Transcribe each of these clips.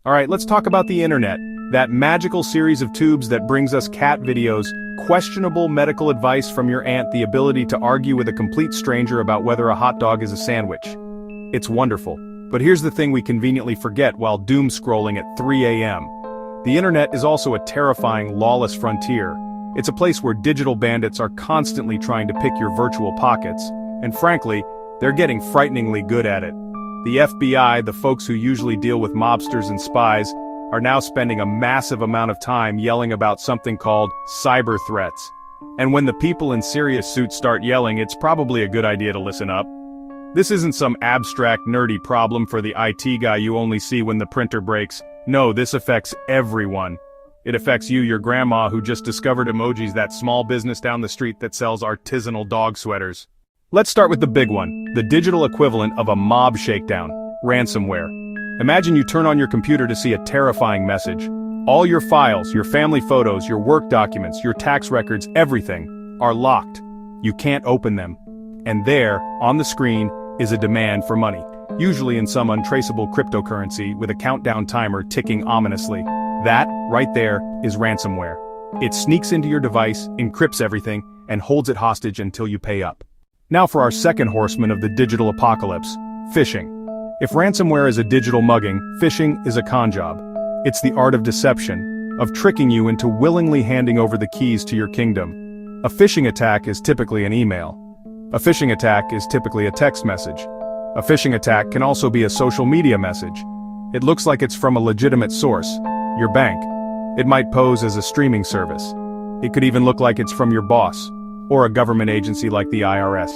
Alright, let's talk about the internet. That magical series of tubes that brings us cat videos, questionable medical advice from your aunt, the ability to argue with a complete stranger about whether a hot dog is a sandwich. It's wonderful. But here's the thing we conveniently forget while doom scrolling at 3 a.m. The internet is also a terrifying, lawless frontier. It's a place where digital bandits are constantly trying to pick your virtual pockets, and frankly, they're getting frighteningly good at it. The FBI, the folks who usually deal with mobsters and spies, are now spending a massive amount of time yelling about something called cyber threats. And when the people in serious suits start yelling, it's probably a good idea to listen up. This isn't some abstract, nerdy problem for the IT guy you only see when the printer breaks. No, this affects everyone. It affects you, your grandma who just discovered Emojis, that small business down the street that sells artisanal dog sweaters. Let's start with the big one, the digital equivalent of a mob shakedown, ransomware. Imagine you turn on your computer to see a terrifying message. All your files, your family photos, your work documents, your tax records, everything, are locked. You can't open them. And there, on the screen, is a demand for money, usually in some untraceable cryptocurrency with a countdown timer ticking ominously. That, right there, is ransomware. It sneaks into your device, encrypts everything, and holds it hostage until you pay up. Now for our second horseman of the digital apocalypse, phishing. If ransomware is a digital mugging, phishing is a con job. It's the art of deception, of tricking you into willingly handing over the keys to your kingdom. A phishing attack is typically an email. A phishing attack is typically a text message. A phishing attack can also be a social media message. It looks like it's from a legitimate source, your bank. It might pose as a streaming service. It could even look like it's from your boss, or a government agency like the IRS.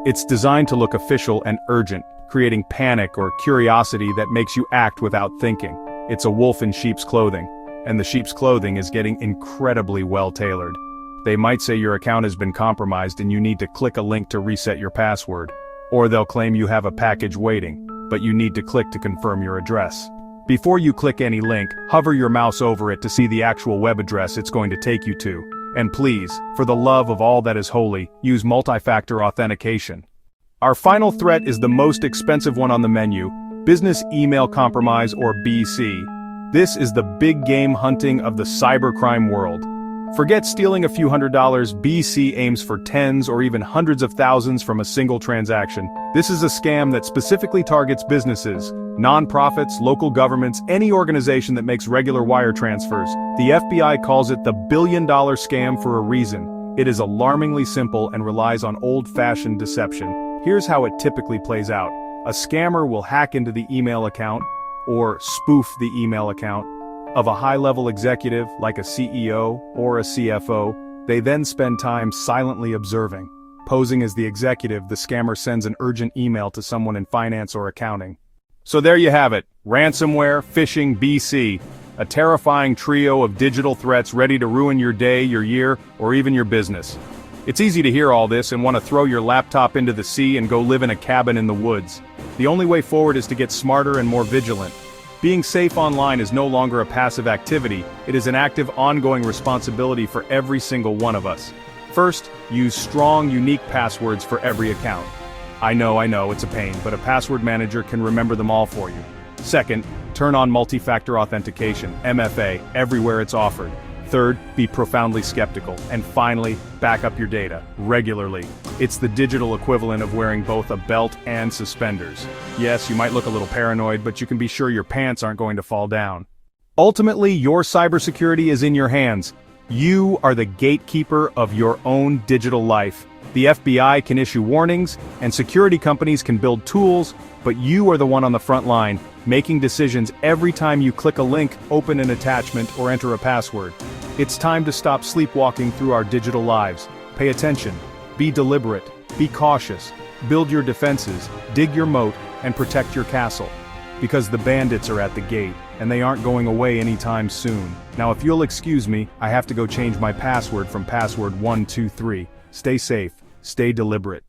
It's designed to look official and urgent, creating panic or curiosity that makes you act without thinking. It's a wolf in sheep's clothing, and the sheep's clothing is getting incredibly well tailored. They might say your account has been compromised and you need to click a link to reset your password. Or they'll claim you have a package waiting, but you need to click to confirm your address. Before you click any link, hover your mouse over it to see the actual web address it's going to take you to. And please, for the love of all that is holy, use multi-factor authentication. Our final threat is the most expensive one on the menu, business email compromise or BC. This is the big game hunting of the cybercrime world. Forget stealing a few $100s, BC aims for tens or even hundreds of thousands from a single transaction. This is a scam that specifically targets businesses, nonprofits, local governments, any organization that makes regular wire transfers. The FBI calls it the billion-dollar scam for a reason. It is alarmingly simple and relies on old-fashioned deception. Here's how it typically plays out. A scammer will hack into the email account, or spoof the email account, of a high-level executive like a CEO or a CFO. They then spend time silently observing. Posing as the executive, the scammer sends an urgent email to someone in finance or accounting. So there you have it, ransomware, phishing, BC, a terrifying trio of digital threats ready to ruin your day, your year, or even your business. It's easy to hear all this and want to throw your laptop into the sea and go live in a cabin in the woods. The only way forward is to get smarter and more vigilant. Being safe online is no longer a passive activity, it is an active, ongoing responsibility for every single one of us. First, use strong, unique passwords for every account. I know, it's a pain, but a password manager can remember them all for you. Second, turn on multi-factor authentication, MFA, everywhere it's offered. Third, be profoundly skeptical. And finally, back up your data, regularly. It's the digital equivalent of wearing both a belt and suspenders. Yes, you might look a little paranoid, but you can be sure your pants aren't going to fall down. Ultimately, your cybersecurity is in your hands. You are the gatekeeper of your own digital life. The FBI can issue warnings, and security companies can build tools, but you are the one on the front line, making decisions every time you click a link, open an attachment, or enter a password. It's time to stop sleepwalking through our digital lives. Pay attention, be deliberate, be cautious, build your defenses, dig your moat, and protect your castle. Because the bandits are at the gate, and they aren't going away anytime soon. Now if you'll excuse me, I have to go change my password from password 123. Stay safe, stay deliberate.